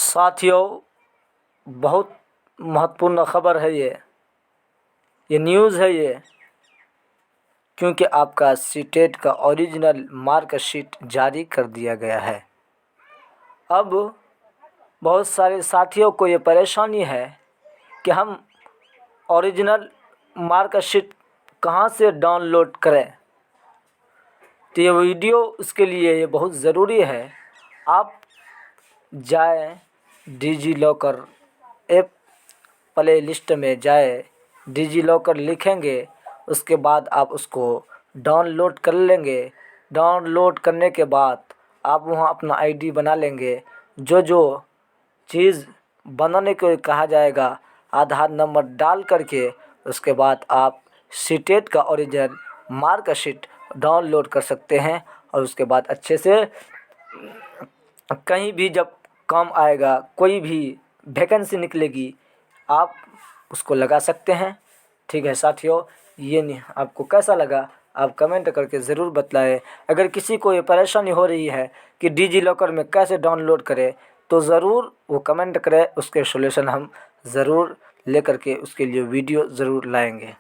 साथियों, बहुत महत्वपूर्ण खबर है ये न्यूज़ है क्योंकि आपका सीटेट का ओरिजिनल मार्कशीट जारी कर दिया गया है। अब बहुत सारे साथियों को ये परेशानी है कि हम ओरिजिनल मार्कशीट कहाँ से डाउनलोड करें। तो ये वीडियो उसके लिए ये बहुत ज़रूरी है। आप जाए digi locker app play list में जाए, डिजी लॉकर लिखेंगे, उसके बाद आप उसको डाउनलोड कर लेंगे। डाउनलोड करने के बाद आप वहाँ अपना आईडी बना लेंगे। जो चीज़ बनाने को कहा जाएगा, आधार नंबर डाल करके उसके बाद आप सीटेट का ओरिजिनल मार्कशीट डाउनलोड कर सकते हैं। और उसके बाद अच्छे से कहीं भी जब काम आएगा, कोई भी वैकेंसी निकलेगी, आप उसको लगा सकते हैं। ठीक है साथियों, ये नहीं आपको कैसा लगा आप कमेंट करके ज़रूर बतलाएं। अगर किसी को ये परेशानी हो रही है कि डिजी लॉकर में कैसे डाउनलोड करें, तो ज़रूर वो कमेंट करें, उसके सॉल्यूशन हम ज़रूर लेकर के उसके लिए वीडियो ज़रूर लाएंगे।